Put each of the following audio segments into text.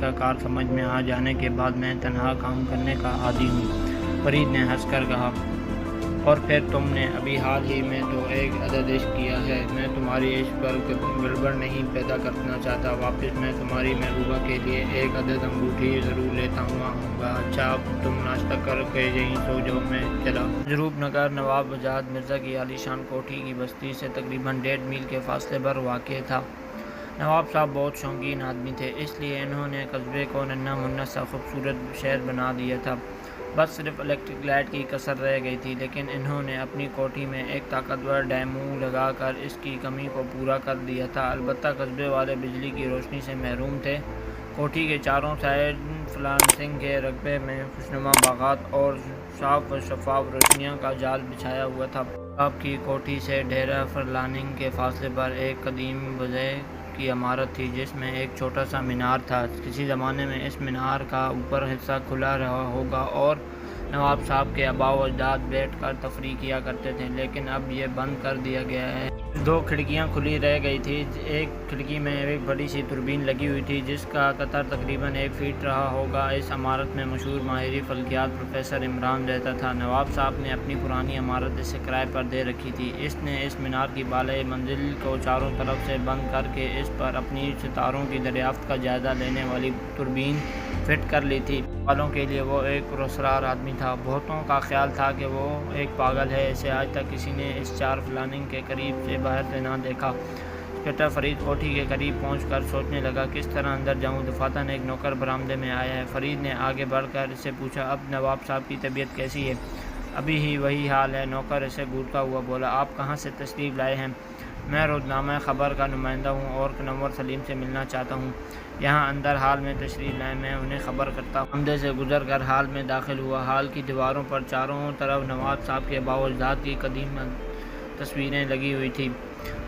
کا کار سمجھ میں آ جانے کے بعد میں تنہا کام کرنے کا عادی ہوں۔ فرید نے ہنس کر کہا، اور پھر تم نے ابھی حال ہی میں تو ایک عدد عشق کیا ہے۔ میں تمہاری عشق پر گڑبڑ نہیں پیدا کرنا چاہتا۔ واپس میں تمہاری محبوبہ کے لیے ایک عدد انگوٹھی ضرور لیتا ہوں گا۔ اچھا اب تم ناشتہ کر کے یہیں سو جاؤ، میں چلا۔ جنوب نگر نواب وجاد مرزا کی عالیشان کوٹھی کی بستی سے تقریباً 1.5 میل کے فاصلے پر واقع تھا۔ نواب صاحب بہت شوقین آدمی تھے، اس لیے انہوں نے قصبے کو ننھا منھا سا خوبصورت شہر بنا دیا تھا۔ بس صرف الیکٹرک لائٹ کی کسر رہ گئی تھی، لیکن انہوں نے اپنی کوٹھی میں ایک طاقتور ڈائنامو لگا کر اس کی کمی کو پورا کر دیا تھا۔ البتہ قصبے والے بجلی کی روشنی سے محروم تھے۔ کوٹھی کے چاروں سائڈ فلانسنگ کے رقبے میں خوشنما باغات اور صاف و شفاف روشنیوں کا جال بچھایا ہوا تھا۔ آپ کی کوٹھی سے 1.5 فرلانگ کے فاصلے پر ایک قدیم وضع کی عمارت تھی، جس میں ایک چھوٹا سا مینار تھا۔ کسی زمانے میں اس مینار کا اوپر حصہ کھلا رہا ہوگا اور نواب صاحب کے آباء و اجداد بیٹھ کر تفریح کیا کرتے تھے، لیکن اب یہ بند کر دیا گیا ہے۔ 2 کھڑکیاں کھلی رہ گئی تھیں۔ ایک کھڑکی میں ایک بڑی سی توربین لگی ہوئی تھی، جس کا قطر تقریباً 1 فٹ رہا ہوگا۔ اس عمارت میں مشہور ماہر فلکیات پروفیسر عمران رہتا تھا۔ نواب صاحب نے اپنی پرانی عمارت اسے کرائے پر دے رکھی تھی۔ اس نے اس مینار کی بالائی منزل کو چاروں طرف سے بند کر کے اس پر اپنی ستاروں کی دریافت کا جائزہ لینے والی توربین فٹ کر لی تھی۔ والوں کے لیے وہ ایک پراسرار آدمی تھا۔ بہتوں کا خیال تھا کہ وہ ایک پاگل ہے۔ اسے آج تک کسی نے اس 4 فلانگ کے قریب سے باہر سے نہ دیکھا۔ انسپکٹر فرید کوٹھی کے قریب پہنچ کر سوچنے لگا، کس طرح اندر جاؤں؟ دفعتاً ایک نوکر برآمدے میں آیا ہے۔ فرید نے آگے بڑھ کر اس سے پوچھا، اب نواب صاحب کی طبیعت کیسی ہے؟ ابھی ہی وہی حال ہے، نوکر اسے گھورتا ہوا بولا۔ آپ کہاں سے تشریف لائے ہیں؟ میں روزنامہ خبر کا نمائندہ ہوں اور کنور سلیم سے ملنا چاہتا ہوں۔ یہاں اندر حال میں تشریف لائیں، میں انہیں خبر کرتا ہوں۔ برآمدے سے گزر کر حال میں داخل ہوا۔ حال کی دیواروں پر چاروں طرف نواب صاحب کے آباء و اجداد کی قدیم تصویریں لگی ہوئی تھیں۔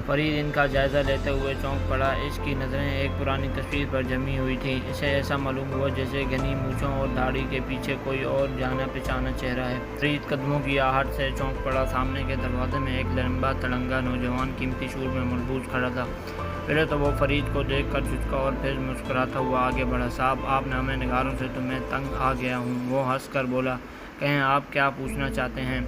فرید ان کا جائزہ لیتے ہوئے چونک پڑا۔ اس کی نظریں ایک پرانی تصویر پر جمی ہوئی تھیں۔ اسے ایسا معلوم ہوا جیسے گھنی مونچھوں اور داڑھی کے پیچھے کوئی اور جانا پہچانا چہرہ ہے۔ فرید قدموں کی آہٹ سے چونک پڑا۔ سامنے کے دروازے میں ایک لمبا تڑنگا نوجوان قیمتی شور میں ملبوس کھڑا تھا۔ پہلے تو وہ فرید کو دیکھ کر جھٹکا اور پھر مسکراتا ہوا آگے بڑھا۔ صاحب، آپ نامہ نگاروں سے تو میں تنگ آ گیا ہوں۔ وہ ہنس کر بولا، کہیں آپ کیا پوچھنا چاہتے ہیں؟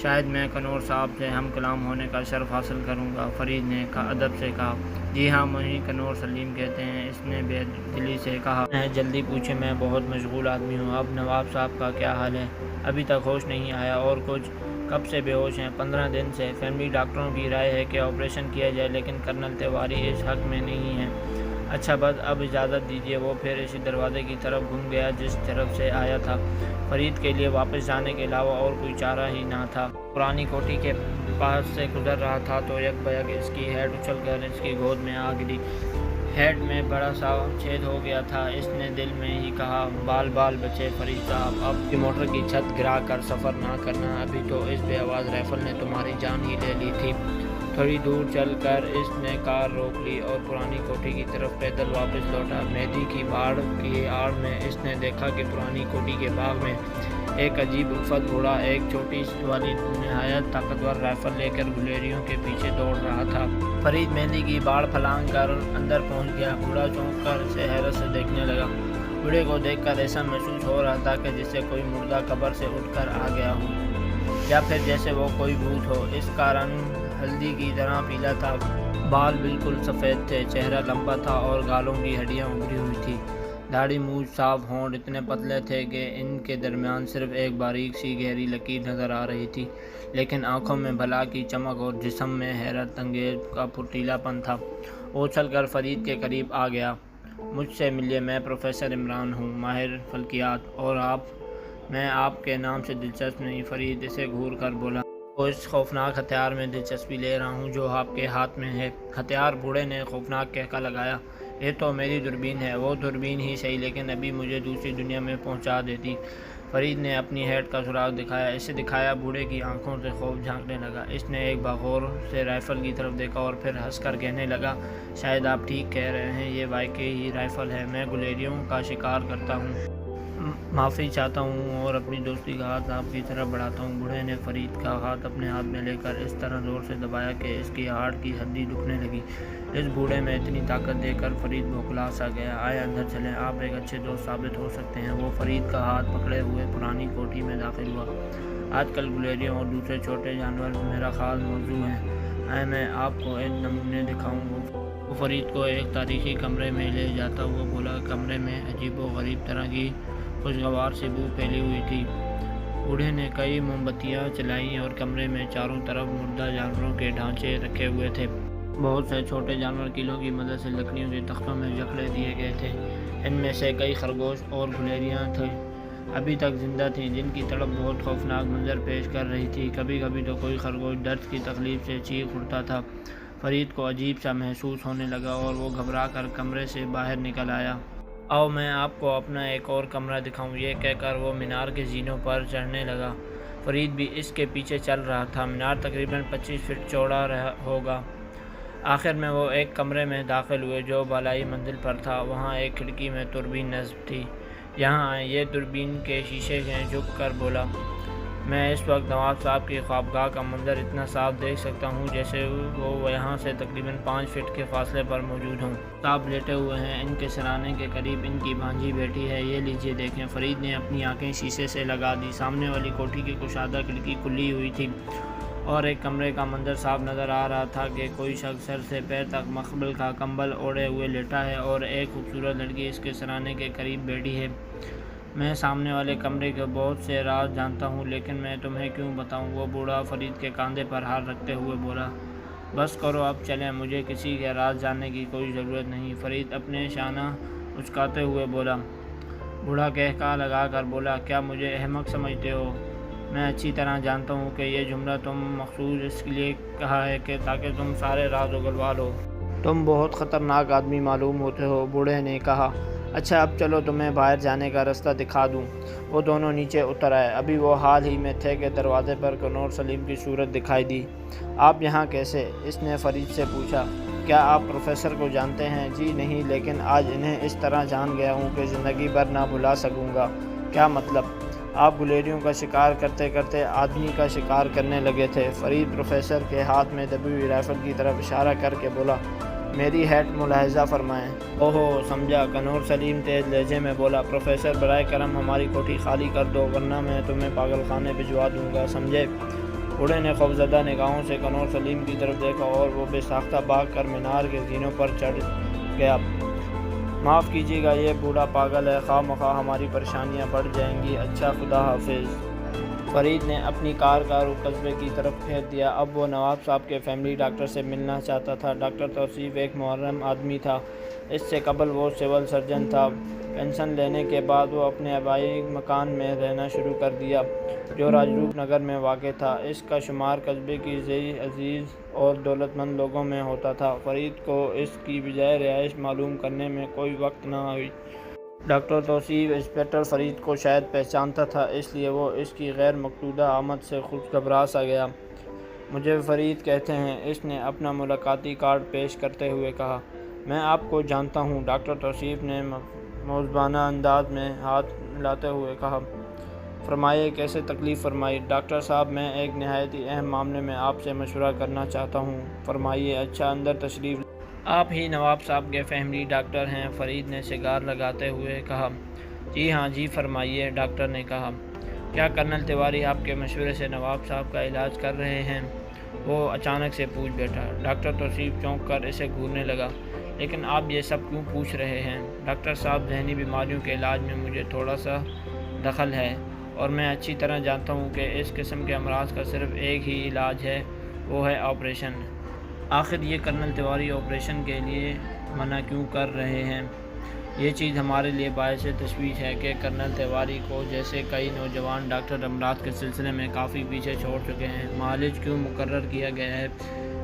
شاید میں کنور صاحب سے ہم کلام ہونے کا شرف حاصل کروں گا، فرید نے ادب سے کہا۔ جی ہاں، مجھے کنور سلیم کہتے ہیں، اس نے بے دلی سے کہا۔ جلدی پوچھیں، میں بہت مشغول آدمی ہوں۔ اب نواب صاحب کا کیا حال ہے؟ ابھی تک ہوش نہیں آیا۔ اور کچھ؟ کب سے بے ہوش ہیں؟ 15 دن سے۔ فیملی ڈاکٹروں کی رائے ہے کہ آپریشن کیا جائے، لیکن کرنل تیواری اس حق میں نہیں ہے۔ اچھا بس اب اجازت دیجیے۔ وہ پھر اسی دروازے کی طرف گھوم گیا جس طرف سے آیا تھا۔ فرید کے لیے واپس جانے کے علاوہ اور کوئی چارہ ہی نہ تھا۔ پرانی کوٹھی کے پاس سے گزر رہا تھا تو یک بیک اس کی ہیڈ اچھل کر اس کی گود میں آ گری۔ ہیڈ میں بڑا سا چھید ہو گیا تھا۔ اس نے دل میں ہی کہا، بال بال بچے فرید صاحب، اب کی موٹر کی چھت گرا کر سفر نہ کرنا، ابھی تو اس بے آواز رائفل نے تمہاری جان ہی لے لی تھی۔ تھوڑی دور چل کر اس نے کار روک لی اور پرانی کوٹھی کی طرف پیدل واپس لوٹا۔ مہدی کی باڑ کی آڑ میں اس نے دیکھا کہ پرانی کوٹھی کے باغ میں ایک عجیب الفت بوڑھا ایک چھوٹی والی نہایت طاقتور رائفل لے کر گلیریوں کے پیچھے دوڑ رہا تھا۔ فرید مہندی کی باڑ پھلانگ کر اندر پہنچ گیا۔ بوڑھا چونک کر اسے حیرت سے دیکھنے لگا۔ بوڑھے کو دیکھ کر ایسا محسوس ہو رہا تھا کہ جسے کوئی مردہ قبر سے اٹھ کر آ گیا ہو، یا پھر جیسے وہ کوئی بھوت ہو۔ اس کا رنگ ہلدی کی طرح پیلا تھا، بال بالکل سفید تھے، چہرہ لمبا تھا اور گالوں کی ہڈیاں ابھری ہوئی تھیں۔ داڑھی مونچھ صاف، ہونٹ اتنے پتلے تھے کہ ان کے درمیان صرف ایک باریک سی گہری لکیر نظر آ رہی تھی، لیکن آنکھوں میں بھلا کی چمک اور جسم میں حیرت انگیز کا پھرتیلا پن تھا۔ وہ اچھل کر فرید کے قریب آ گیا۔ مجھ سے ملیے، میں پروفیسر عمران ہوں، ماہر فلکیات۔ اور آپ؟ میں آپ کے نام سے دلچسپ نہیں، فرید اسے گھور کر بولا۔ وہ اس خوفناک ہتھیار میں دلچسپی لے رہا ہوں جو آپ کے ہاتھ میں ہے۔ ہتھیار؟ بوڑھے نے خوفناک کہکا لگایا۔ یہ تو میری دوربین ہے۔ وہ دوربین ہی صحیح، لیکن ابھی مجھے دوسری دنیا میں پہنچا دیتی۔ فرید نے اپنی ہیڈ کا سراغ دکھایا، اسے دکھایا۔ بوڑھے کی آنکھوں سے خوف جھانکنے لگا۔ اس نے ایک بار غور سے رائفل کی طرف دیکھا اور پھر ہنس کر کہنے لگا، شاید آپ ٹھیک کہہ رہے ہیں، یہ واقعی ہی رائفل ہے، میں گلیریوں کا شکار کرتا ہوں۔ معافی چاہتا ہوں اور اپنی دوستی کا ہاتھ آپ کی طرف بڑھاتا ہوں۔ بوڑھے نے فرید کا ہاتھ اپنے ہاتھ میں لے کر اس طرح زور سے دبایا کہ اس کی ہارٹ کی ہڈی دکھنے لگی۔ اس بوڑھے میں اتنی طاقت دیکھ کر فرید بھوکھلا سا گیا۔ آئے اندر چلیں، آپ ایک اچھے دوست ثابت ہو سکتے ہیں۔ وہ فرید کا ہاتھ پکڑے ہوئے پرانی کوٹھی میں داخل ہوا۔ آج کل گلیریوں اور دوسرے چھوٹے جانور میرا خاص موضوع ہیں۔ آئے میں آپ کو ایک نمونے دکھاؤں۔ وہ فرید کو ایک تاریخی کمرے میں لے جاتا ہوا بولا۔ کمرے میں عجیب و غریب طرح کی خوشگوار سی بو پھیلی ہوئی تھی۔ بوڑھے نے کئی موم بتیاں جلائیں اور کمرے میں چاروں طرف مردہ جانوروں کے ڈھانچے رکھے ہوئے تھے۔ بہت سے چھوٹے جانور کیلوں کی مدد سے لکڑیوں کے تختوں میں جکڑے دیے گئے تھے۔ ان میں سے کئی خرگوش اور گلیریاں تھیں ابھی تک زندہ تھیں، جن کی تڑپ بہت خوفناک منظر پیش کر رہی تھی۔ کبھی کبھی تو کوئی خرگوش درد کی تکلیف سے چیخ اٹھتا تھا۔ فرید کو عجیب سا محسوس ہونے لگا اور وہ گھبرا کر کمرے سے باہر نکل آیا۔ آؤ میں آپ کو اپنا ایک اور کمرہ دکھاؤں، یہ کہہ کر وہ مینار کے زینوں پر چڑھنے لگا۔ فرید بھی اس کے پیچھے چل رہا تھا۔ مینار تقریباً 25 فٹ چوڑا ہوگا۔ آخر میں وہ ایک کمرے میں داخل ہوئے جو بالائی منزل پر تھا۔ وہاں ایک کھڑکی میں دوربین نصب تھی۔ یہاں آئیں، یہ دوربین کے شیشے ہیں، جھک کر بولا۔ میں اس وقت نواب صاحب کی خوابگاہ کا منظر اتنا صاف دیکھ سکتا ہوں جیسے وہ یہاں سے تقریباً 5 فٹ کے فاصلے پر موجود ہوں۔ صاحب لیٹے ہوئے ہیں، ان کے سرانے کے قریب ان کی بھانجی بیٹھی ہے، یہ لیجیے دیکھیں۔ فرید نے اپنی آنکھیں شیشے سے لگا دی۔ سامنے والی کوٹھی کی کشادہ کھڑکی کھلی ہوئی تھی اور ایک کمرے کا منظر صاف نظر آ رہا تھا کہ کوئی شخص سر سے پیر تک مخمل کا کمبل اوڑھے ہوئے لیٹا ہے اور ایک خوبصورت لڑکی اس کے سرانے کے قریب بیٹھی ہے۔ میں سامنے والے کمرے کے بہت سے راز جانتا ہوں، لیکن میں تمہیں کیوں بتاؤں؟ وہ بوڑھا فرید کے کاندھے پر ہاتھ رکھتے ہوئے بولا۔ بس کرو، اب چلیں، مجھے کسی کے راز جاننے کی کوئی ضرورت نہیں۔ فرید اپنے شانہ اچکاتے ہوئے بولا۔ بوڑھا قہقہہ لگا کر بولا، کیا مجھے احمق سمجھتے ہو؟ میں اچھی طرح جانتا ہوں کہ یہ جملہ تم مخصوص اس لیے کہا ہے کہ تاکہ تم سارے راز اگلوا لو۔ تم بہت خطرناک آدمی معلوم ہوتے ہو، بوڑھے نے کہا۔ اچھا اب چلو تمہیں باہر جانے کا راستہ دکھا دوں۔ وہ دونوں نیچے اتر آئے۔ ابھی وہ حال ہی میں تھے کہ دروازے پر کنور سلیم کی صورت دکھائی دی۔ آپ یہاں کیسے؟ اس نے فرید سے پوچھا۔ کیا آپ پروفیسر کو جانتے ہیں؟ جی نہیں، لیکن آج انہیں اس طرح جان گیا ہوں کہ زندگی بھر نہ بھلا سکوں گا۔ کیا مطلب؟ آپ گلیریوں کا شکار کرتے کرتے آدمی کا شکار کرنے لگے تھے۔ فرید پروفیسر کے ہاتھ میں دبی ہوئی رائفل کی طرف اشارہ کر کے بولا۔ میری ہیٹ ملاحظہ فرمائیں۔ اوہو، سمجھا، کنور سلیم تیز لہجے میں بولا۔ پروفیسر برائے کرم ہماری کوٹھی خالی کر دو ورنہ میں تمہیں پاگل خانے بھجوا دوں گا، سمجھے؟ بوڑھے نے خوفزدہ نگاہوں سے کنور سلیم کی طرف دیکھا اور وہ بے ساختہ بھاگ کر مینار کے زینوں پر چڑھ گیا۔ معاف کیجیے گا، یہ بوڑھا پاگل ہے، خواہ مخواہ ہماری پریشانیاں بڑھ جائیں گی۔ اچھا، خدا حافظ۔ فرید نے اپنی کار کا رخ قصبے کی طرف پھیر دیا۔ اب وہ نواب صاحب کے فیملی ڈاکٹر سے ملنا چاہتا تھا۔ ڈاکٹر توصیف ایک محترم آدمی تھا۔ اس سے قبل وہ سول سرجن تھا۔ پینشن لینے کے بعد وہ اپنے آبائی مکان میں رہنا شروع کر دیا جو راجروپ نگر میں واقع تھا۔ اس کا شمار قصبے کی ذیلی عزیز اور دولت مند لوگوں میں ہوتا تھا۔ فرید کو اس کی بجائے رہائش معلوم کرنے میں کوئی وقت نہ ہوئی۔ ڈاکٹر توصیف انسپکٹر فرید کو شاید پہچانتا تھا، اس لیے وہ اس کی غیر مقصودہ آمد سے خود گھبرا سا گیا۔ مجھے فرید کہتے ہیں، اس نے اپنا ملاقاتی کارڈ پیش کرتے ہوئے کہا۔ میں آپ کو جانتا ہوں، ڈاکٹر توصیف نے موزبانہ انداز میں ہاتھ ملاتے ہوئے کہا۔ فرمائیے، کیسے تکلیف فرمائی؟ ڈاکٹر صاحب، میں ایک نہایت ہی اہم معاملے میں آپ سے مشورہ کرنا چاہتا ہوں۔ فرمائیے۔ اچھا، اندر تشریف لائیں۔ آپ ہی نواب صاحب کے فیملی ڈاکٹر ہیں؟ فرید نے سگار لگاتے ہوئے کہا۔ جی ہاں جی، فرمائیے، ڈاکٹر نے کہا۔ کیا کرنل تیواری آپ کے مشورے سے نواب صاحب کا علاج کر رہے ہیں؟ وہ اچانک سے پوچھ بیٹھا۔ ڈاکٹر توصیف چونک کر اسے گھورنے لگا۔ لیکن آپ یہ سب کیوں پوچھ رہے ہیں؟ ڈاکٹر صاحب، ذہنی بیماریوں کے علاج میں مجھے تھوڑا سا دخل ہے اور میں اچھی طرح جانتا ہوں کہ اس قسم کے امراض کا صرف ایک ہی علاج ہے، وہ ہے آپریشن۔ آخر یہ کرنل تیواری آپریشن کے لیے منع کیوں کر رہے ہیں؟ یہ چیز ہمارے لیے باعث تشویش ہے کہ کرنل تیواری کو جیسے کئی نوجوان ڈاکٹر امراض کے سلسلے میں کافی پیچھے چھوڑ چکے ہیں۔ معالج کیوں مقرر کیا گیا ہے؟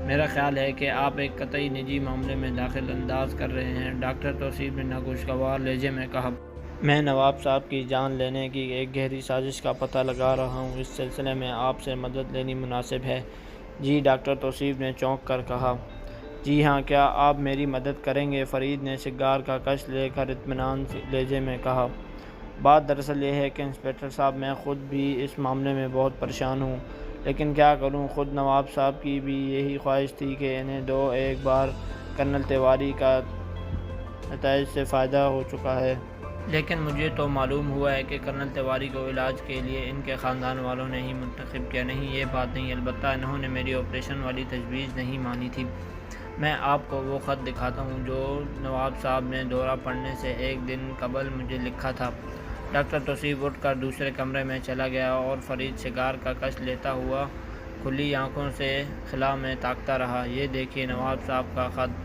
میرا خیال ہے کہ آپ ایک قطعی نجی معاملے میں دخل انداز کر رہے ہیں، ڈاکٹر توصیف نے ناخوشگوار لہجے میں کہا۔ میں نواب صاحب کی جان لینے کی ایک گہری سازش کا پتہ لگا رہا ہوں، اس سلسلے میں آپ سے مدد لینی مناسب ہے۔ جی، ڈاکٹر توصیف نے چونک کر کہا۔ جی ہاں، کیا آپ میری مدد کریں گے؟ فرید نے سگار کا کش لے کر اطمینان لہجے میں کہا۔ بات دراصل یہ ہے کہ انسپکٹر صاحب میں خود بھی اس معاملے میں بہت پریشان ہوں، لیکن کیا کروں، خود نواب صاحب کی بھی یہی خواہش تھی کہ انہیں ایک بار کرنل تیواری کا نتائج سے فائدہ ہو چکا ہے، لیکن مجھے تو معلوم ہوا ہے کہ کرنل تیواری کو علاج کے لیے ان کے خاندان والوں نے ہی منتخب کیا۔ نہیں، یہ بات نہیں، البتہ انہوں نے میری آپریشن والی تجویز نہیں مانی تھی۔ میں آپ کو وہ خط دکھاتا ہوں جو نواب صاحب نے دورہ پڑنے سے ایک دن قبل مجھے لکھا تھا۔ ڈاکٹر توصیف اٹھ کر دوسرے کمرے میں چلا گیا اور فرید سگار کا کش لیتا ہوا کھلی آنکھوں سے خلا میں تاکتا رہا۔ یہ دیکھیے نواب صاحب کا خط۔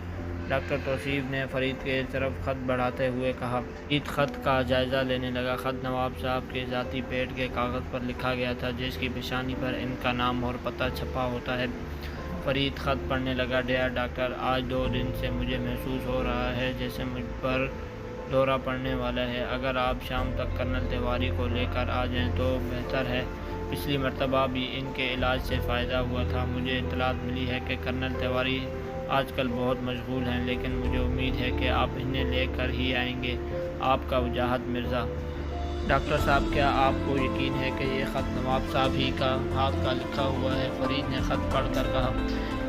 ڈاکٹر توصیف نے فرید کی طرف خط بڑھاتے ہوئے کہا۔ فرید خط کا جائزہ لینے لگا۔ خط نواب صاحب کے ذاتی پیٹ کے کاغذ پر لکھا گیا تھا، جس کی پیشانی پر ان کا نام اور پتہ چھپا ہوتا ہے۔ فرید خط پڑھنے لگا۔ ڈیئر ڈاکٹر، آج 2 دن سے مجھے محسوس ہو رہا ہے جیسے مجھ پر دورہ پڑنے والا ہے۔ اگر آپ شام تک کرنل تیواری کو لے کر آ جائیں تو بہتر ہے۔ پچھلی مرتبہ بھی ان کے علاج سے فائدہ ہوا تھا۔ مجھے اطلاعات ملی ہے کہ کرنل تیواری آج کل بہت مشغول ہیں، لیکن مجھے امید ہے کہ آپ انہیں لے کر ہی آئیں گے۔ آپ کا وجاہت مرزا۔ ڈاکٹر صاحب، کیا آپ کو یقین ہے کہ یہ خط نواب صاحب ہی کا ہاتھ کا لکھا ہوا ہے؟ فرید نے خط پڑھ کر کہا۔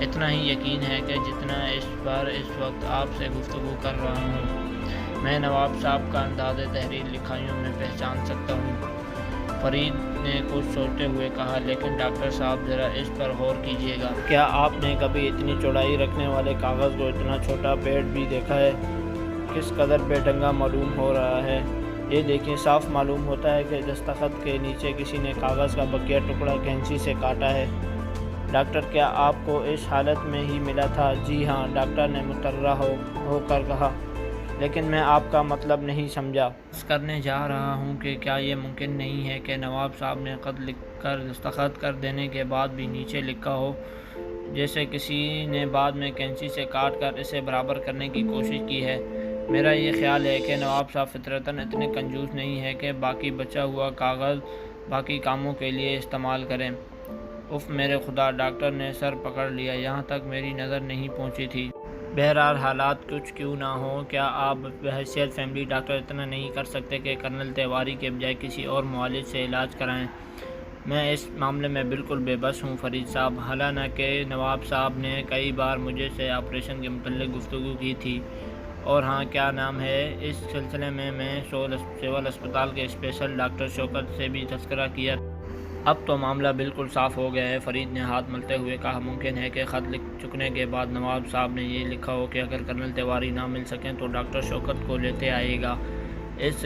اتنا ہی یقین ہے کہ جتنا اس پر اس وقت آپ سے گفتگو کر رہا ہوں۔ میں نواب صاحب کا انداز تحریر لکھائیوں میں پہچان سکتا ہوں۔ فرید نے کچھ سوچتے ہوئے کہا، لیکن ڈاکٹر صاحب ذرا اس پر غور کیجیے گا۔ کیا آپ نے کبھی اتنی چوڑائی رکھنے والے کاغذ کو اتنا چھوٹا پیٹ بھی دیکھا ہے؟ کس قدر بے ڈھنگا معلوم ہو رہا ہے۔ یہ دیکھیں، صاف معلوم ہوتا ہے کہ دستخط کے نیچے کسی نے کاغذ کا بقیہ ٹکڑا کینچی سے کاٹا ہے۔ ڈاکٹر، کیا آپ کو اس حالت میں ہی ملا تھا؟ جی ہاں، ڈاکٹر نے مترا ہو کر کہا، لیکن میں آپ کا مطلب نہیں سمجھا۔ بس کرنے جا رہا ہوں کہ کیا یہ ممکن نہیں ہے کہ نواب صاحب نے خط لکھ کر دستخط کر دینے کے بعد بھی نیچے لکھا ہو جیسے کسی نے بعد میں کینچی سے کاٹ کر اسے برابر کرنے کی کوشش کی ہے۔ میرا یہ خیال ہے کہ نواب صاحب فطرتاً اتنے کنجوس نہیں ہے کہ باقی بچا ہوا کاغذ باقی کاموں کے لیے استعمال کریں۔ اف میرے خدا! ڈاکٹر نے سر پکڑ لیا۔ یہاں تک میری نظر نہیں پہنچی تھی۔ بہرحال حالات کچھ کیوں نہ ہوں، کیا آپ بحیثیت فیملی ڈاکٹر اتنا نہیں کر سکتے کہ کرنل تیواری کے بجائے کسی اور معالج سے علاج کرائیں؟ میں اس معاملے میں بالکل بے بس ہوں فرید صاحب۔ حالانکہ نواب صاحب نے کئی بار مجھے سے آپریشن کے متعلق گفتگو کی تھی، اور ہاں، کیا نام ہے، اس سلسلے میں سول اسپتال کے اسپیشل ڈاکٹر شوکت سے بھی تذکرہ کیا۔ اب تو معاملہ بالکل صاف ہو گیا ہے، فرید نے ہاتھ ملتے ہوئے کہا۔ ممکن ہے کہ خط لکھ چکنے کے بعد نواب صاحب نے یہ لکھا ہو کہ اگر کرنل تیواری نہ مل سکیں تو ڈاکٹر شوکت کو لیتے آئے گا۔ اس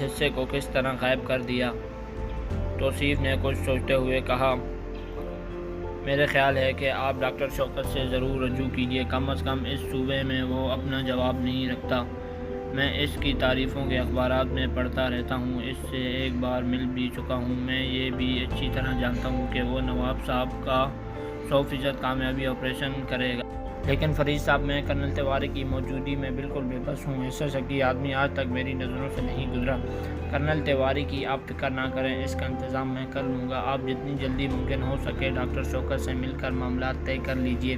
حصے کو کس طرح غائب کر دیا؟ توصیف نے کچھ سوچتے ہوئے کہا، میرے خیال ہے کہ آپ ڈاکٹر شوکت سے ضرور رجوع کیجیے۔ کم از کم اس صوبے میں وہ اپنا جواب نہیں رکھتا۔ میں اس کی تعریفوں کے اخبارات میں پڑھتا رہتا ہوں، اس سے ایک بار مل بھی چکا ہوں۔ میں یہ بھی اچھی طرح جانتا ہوں کہ وہ نواب صاحب کا 100% کامیابی آپریشن کرے گا۔ لیکن فرید صاحب، میں کرنل تیواری کی موجودگی میں بالکل بے بس ہوں۔ ایسا شکی آدمی آج تک میری نظروں سے نہیں گزرا۔ کرنل تیواری کی آپ فکر نہ کریں، اس کا انتظام میں کر لوں گا۔ آپ جتنی جلدی ممکن ہو سکے ڈاکٹر شوکت سے مل کر معاملات طے کر لیجیے۔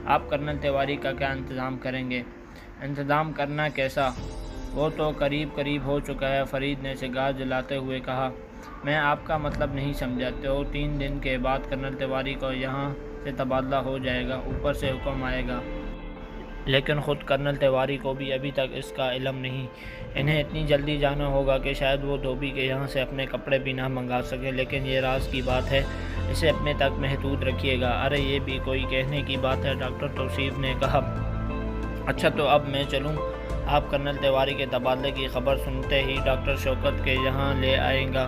آپ کرنل تیواری کا کیا انتظام کریں گے؟ انتظام کرنا کیسا؟ وہ تو قریب ہو چکا ہے، فرید نے سگار جلاتے ہوئے کہا۔ میں آپ کا مطلب نہیں سمجھا۔ تو 3 دن کے بعد کرنل تیواری کو یہاں سے تبادلہ ہو جائے گا، اوپر سے حکم آئے گا۔ لیکن خود کرنل تیواری کو بھی ابھی تک اس کا علم نہیں۔ انہیں اتنی جلدی جانا ہوگا کہ شاید وہ دھوبی کے یہاں سے اپنے کپڑے بھی نہ منگا سکے، لیکن یہ راز کی بات ہے، اسے اپنے تک محدود رکھیے گا۔ ارے یہ بھی کوئی کہنے کی بات ہے، ڈاکٹر توصیف نے کہا۔ اچھا، تو اب میں چلوں؟ آپ کرنل تیواری کے تبادلے کی خبر سنتے ہی ڈاکٹر شوکت کے یہاں لے آئیں گا۔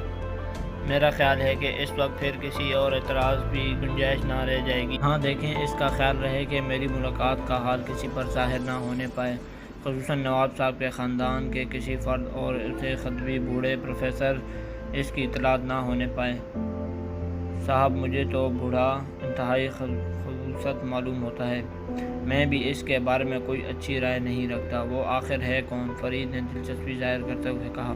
میرا خیال ہے کہ اس وقت پھر کسی اور اعتراض بھی گنجائش نہ رہ جائے گی۔ ہاں دیکھیں، اس کا خیال رہے کہ میری ملاقات کا حال کسی پر ظاہر نہ ہونے پائے، خصوصاً نواب صاحب کے خاندان کے کسی فرد اور اسے خطبی بوڑھے پروفیسر اس کی اطلاعات نہ ہونے پائے۔ صاحب، مجھے تو بوڑھا انتہائی خبوثت معلوم ہوتا ہے۔ میں بھی اس کے بارے میں کوئی اچھی رائے نہیں رکھتا۔ وہ آخر ہے کون؟ فرید نے دلچسپی ظاہر کرتے ہوئے کہا۔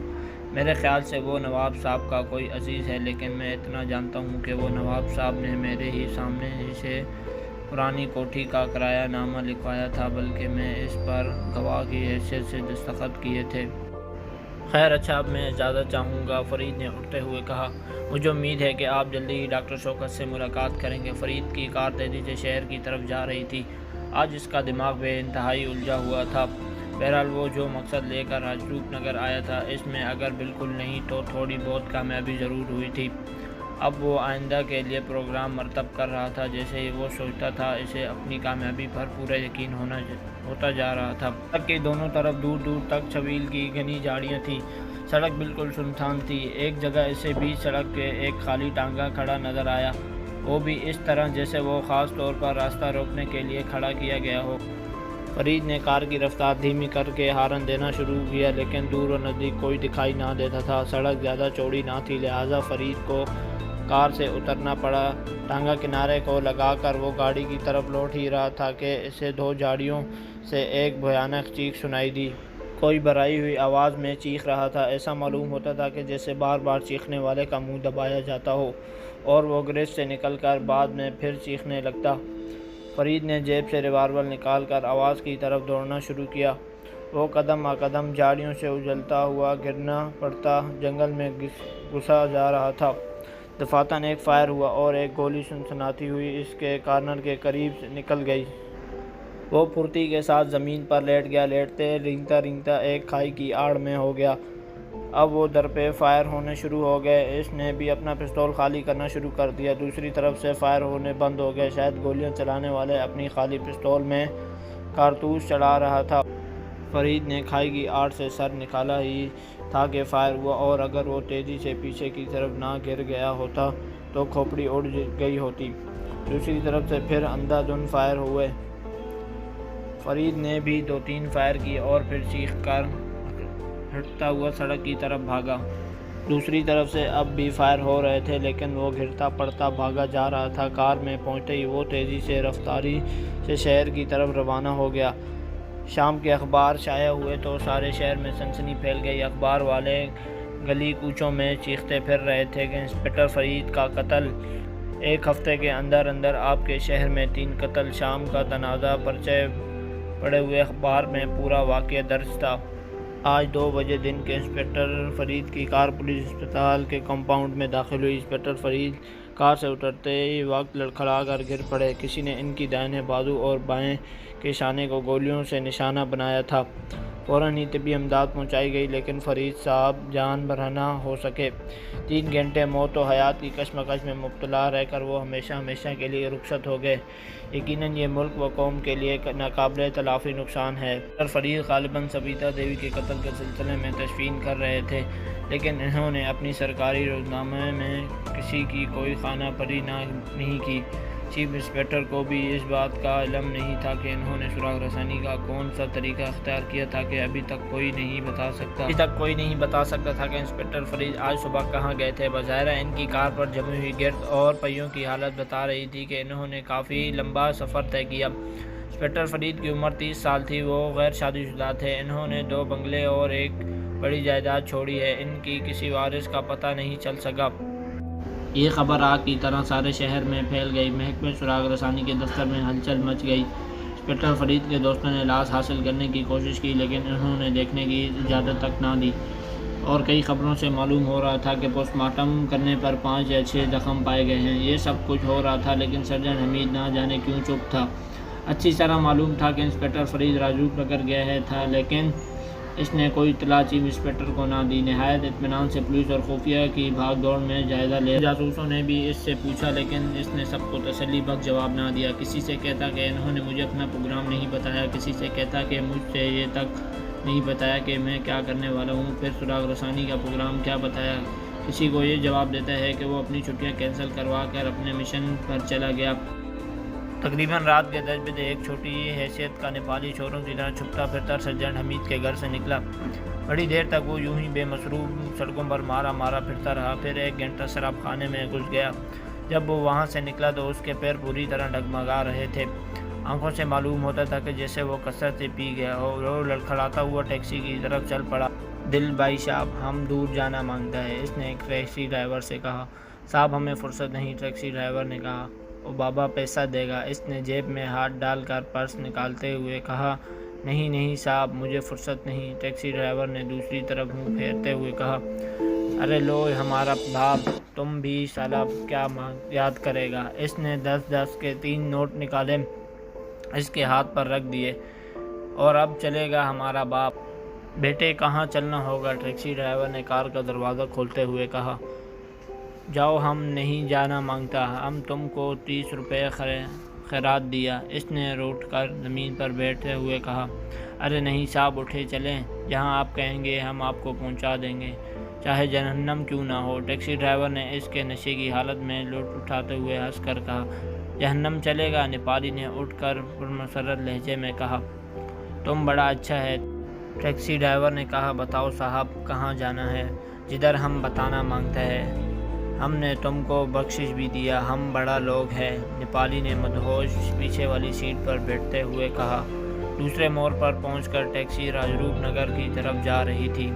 میرے خیال سے وہ نواب صاحب کا کوئی عزیز ہے، لیکن میں اتنا جانتا ہوں کہ وہ نواب صاحب نے میرے ہی سامنے سے پرانی کوٹھی کا کرایہ نامہ لکھوایا تھا، بلکہ میں اس پر گواہ کی حیثیت سے دستخط کیے تھے۔ خیر اچھا، اب میں اجازت چاہوں گا، فرید نے اٹھتے ہوئے کہا۔ مجھے امید ہے کہ آپ جلدی ہی ڈاکٹر شوکت سے ملاقات کریں گے۔ فرید کی کار تیزی سے شہر کی طرف جا رہی تھی۔ آج اس کا دماغ بے انتہائی الجھا ہوا تھا۔ بہرحال وہ جو مقصد لے کر راجروپ نگر آیا تھا، اس میں اگر بالکل نہیں تو تھوڑی بہت کامیابی ضرور ہوئی تھی۔ اب وہ آئندہ کے لیے پروگرام مرتب کر رہا تھا۔ جیسے ہی وہ سوچتا تھا، اسے اپنی کامیابی پر پورا یقین ہوتا جا رہا تھا۔ سڑک کے دونوں طرف دور دور تک چھبیل کی گھنی جھاڑیاں تھیں۔ سڑک بالکل سنسان تھی۔ ایک جگہ اسے بیچ سڑک کے ایک خالی ٹانگا کھڑا نظر آیا، وہ بھی اس طرح جیسے وہ خاص طور پر راستہ روکنے کے لیے کھڑا کیا گیا ہو۔ فرید نے کار کی رفتار دھیمی کر کے ہارن دینا شروع کیا، لیکن دور و نزدیک کوئی دکھائی نہ دیتا تھا۔ سڑک زیادہ چوڑی نہ تھی، لہٰذا فرید کو کار سے اترنا پڑا۔ ٹانگا کنارے کو لگا کر وہ گاڑی کی طرف لوٹ ہی رہا تھا کہ اسے دو جھاڑیوں سے ایک بھیانک چیخ سنائی دی۔ کوئی بھرائی ہوئی آواز میں چیخ رہا تھا۔ ایسا معلوم ہوتا تھا کہ جیسے بار بار چیخنے والے کا منہ دبایا جاتا ہو اور وہ گریز سے نکل کر بعد میں پھر چیخنے لگتا۔ فرید نے جیب سے ریوالور نکال کر آواز کی طرف دوڑنا شروع کیا۔ وہ قدم آ قدم جھاڑیوں سے اجلتا ہوا گرنا پڑتا جنگل میں گھسا جا رہا تھا۔ دفعتاً ایک فائر ہوا اور ایک گولی سنسناتی ہوئی اس کے کارنر کے قریب نکل گئی۔ وہ پھرتی کے ساتھ زمین پر لیٹ گیا، لیٹتے رینگتا رینگتا ایک کھائی کی آڑ میں ہو گیا۔ اب وہ درپے فائر ہونے شروع ہو گئے۔ اس نے بھی اپنا پستول خالی کرنا شروع کر دیا۔ دوسری طرف سے فائر ہونے بند ہو گئے۔ شاید گولیاں چلانے والے اپنی خالی پستول میں کارتوس چلا رہا تھا۔ فرید نے کھائی کی آڑ سے سر نکالا ہی تھا کہ فائر ہوا، اور اگر وہ تیزی سے پیچھے کی طرف نہ گر گیا ہوتا تو کھوپڑی اڑ گئی ہوتی۔ دوسری طرف سے پھر اندھا دھند فائر ہوئے۔ فرید نے بھی 2-3 فائر کیے اور پھر چیخ کر ہٹتا ہوا سڑک کی طرف بھاگا۔ دوسری طرف سے اب بھی فائر ہو رہے تھے، لیکن وہ گرتا پڑتا بھاگا جا رہا تھا۔ کار میں پہنچتے ہی وہ تیزی سے رفتاری سے شہر کی طرف روانہ ہو گیا۔ شام کے اخبار شائع ہوئے تو سارے شہر میں سنسنی پھیل گئی۔ اخبار والے گلی کوچوں میں چیختے پھر رہے تھے کہ انسپکٹر فرید کا قتل، ایک ہفتے کے اندر اندر آپ کے شہر میں 3 قتل۔ شام کا تنازع پرچے پڑے ہوئے اخبار میں پورا واقعہ درج تھا۔ آج 2 بجے دن کے انسپکٹر فرید کی کار پولیس اسپتال کے کمپاؤنڈ میں داخل ہوئی۔ انسپکٹر فرید کار سے اترتے ہی وقت لڑکھڑا کر گر پڑے۔ کسی نے ان کی دائیں بازو اور بائیں کے شانے کو گولیوں سے نشانہ بنایا تھا۔ فوراً ہی طبی امداد پہنچائی گئی، لیکن فرید صاحب جان بحر نہ ہو سکے۔ 3 گھنٹے موت و حیات کی کشمکش میں مبتلا رہ کر وہ ہمیشہ ہمیشہ کے لیے رخصت ہو گئے۔ یقیناً یہ ملک و قوم کے لیے ناقابل تلافی نقصان ہے۔ انسپکٹر فرید غالباً سبیتا دیوی کے قتل کے سلسلے میں تشفین کر رہے تھے، لیکن انہوں نے اپنی سرکاری روزنامے میں کسی کی کوئی خانہ پری نہیں کی۔ چیف انسپکٹر کو بھی اس بات کا علم نہیں تھا کہ انہوں نے سراغ رسانی کا کون سا طریقہ اختیار کیا تھا کہ ابھی تک کوئی نہیں بتا سکتا تھا کہ انسپکٹر فرید آج صبح کہاں گئے تھے۔ بظاہر ان کی کار پر جمی ہوئی گرد اور پہیوں کی حالت بتا رہی تھی کہ انہوں نے کافی لمبا سفر طے کیا۔ انسپکٹر فرید کی عمر 30 سال تھی۔ وہ غیر شادی شدہ تھے۔ انہوں نے 2 بنگلے اور ایک بڑی جائیداد چھوڑی ہے۔ ان کی کسی وارث کا پتہ نہیں چل سکا۔ یہ خبر آگ کی طرح سارے شہر میں پھیل گئی۔ محکمہ سراغ رسانی کے دفتر میں ہلچل مچ گئی۔ انسپکٹر فرید کے دوستوں نے لاش حاصل کرنے کی کوشش کی، لیکن انہوں نے دیکھنے کی اجازت تک نہ دی، اور کئی خبروں سے معلوم ہو رہا تھا کہ پوسٹ مارٹم کرنے پر 5 یا 6 زخم پائے گئے ہیں۔ یہ سب کچھ ہو رہا تھا، لیکن سرجن حمید نہ جانے کیوں چپ تھا۔ اچھی طرح معلوم تھا کہ انسپکٹر فرید راجروپ نگر گیا تھا، لیکن اس نے کوئی اطلاع چیف انسپکٹر کو نہ دی۔ نہایت اطمینان سے پولیس اور خفیہ کی بھاگ دوڑ میں جائزہ لیا۔ جاسوسوں نے بھی اس سے پوچھا، لیکن اس نے سب کو تسلی بخش جواب نہ دیا۔ کسی سے کہتا کہ انہوں نے مجھے اپنا پروگرام نہیں بتایا، کسی سے کہتا کہ مجھ سے یہ تک نہیں بتایا کہ میں کیا کرنے والا ہوں، پھر سراغ رسانی کا پروگرام کیا بتایا۔ کسی کو یہ جواب دیتا ہے کہ وہ اپنی چھٹیاں کینسل کروا کر اپنے مشن پر چلا گیا۔ تقریباً رات کے 10 بجے ایک چھوٹی حیثیت کا نیپالی چوروں کی طرح چھپتا پھرتا سرجن حمید کے گھر سے نکلا۔ بڑی دیر تک وہ یوں ہی بے مصروف سڑکوں پر مارا پھرتا رہا، پھر 1 گھنٹہ شراب خانے میں گھس گیا۔ جب وہ وہاں سے نکلا تو اس کے پیر پوری طرح ڈگمگا رہے تھے۔ آنکھوں سے معلوم ہوتا تھا کہ جیسے وہ کثرت سے پی گیا ہو۔ وہ لڑکھڑاتا ہوا ٹیکسی کی طرف چل پڑا۔ دل بھائی صاحب، ہم دور جانا مانگتا ہے، اس نے ایک ٹیکسی ڈرائیور سے کہا۔ صاحب ہمیں فرصت نہیں، ٹیکسی ڈرائیور نے کہا۔ او بابا پیسہ دے گا، اس نے جیب میں ہاتھ ڈال کر پرس نکالتے ہوئے کہا۔ نہیں نہیں صاحب، مجھے فرصت نہیں، ٹیکسی ڈرائیور نے دوسری طرف منہ پھیرتے ہوئے کہا۔ ارے لو ہمارا باپ، تم بھی سالہ کیا یاد کرے گا۔ اس نے 10 کے 3 نوٹ نکالے، اس کے ہاتھ پر رکھ دیے، اور اب چلے گا ہمارا باپ۔ بیٹے کہاں چلنا ہوگا؟ ٹیکسی ڈرائیور نے کار کا دروازہ کھولتے ہوئے کہا۔ جاؤ، ہم نہیں جانا مانگتا، ہم تم کو 30 روپے خیرات دیا، اس نے روٹ کر زمین پر بیٹھتے ہوئے کہا۔ ارے نہیں صاحب، اٹھے چلیں، جہاں آپ کہیں گے ہم آپ کو پہنچا دیں گے، چاہے جہنم کیوں نہ ہو۔ ٹیکسی ڈرائیور نے اس کے نشے کی حالت میں لٹ اٹھاتے ہوئے ہنس کر کہا۔ جہنم چلے گا؟ نیپالی نے اٹھ کر پرمسرت لہجے میں کہا۔ تم بڑا اچھا ہے، ٹیکسی ڈرائیور نے کہا۔ بتاؤ صاحب، کہاں جانا ہے؟ جدھر ہم بتانا مانگتا ہے، ہم نے تم کو بخشش بھی دیا، ہم بڑا لوگ ہیں، نیپالی نے مدہوش پیچھے والی سیٹ پر بیٹھتے ہوئے کہا۔ دوسرے موڑ پر پہنچ کر ٹیکسی راجروپ نگر کی طرف جا رہی تھی۔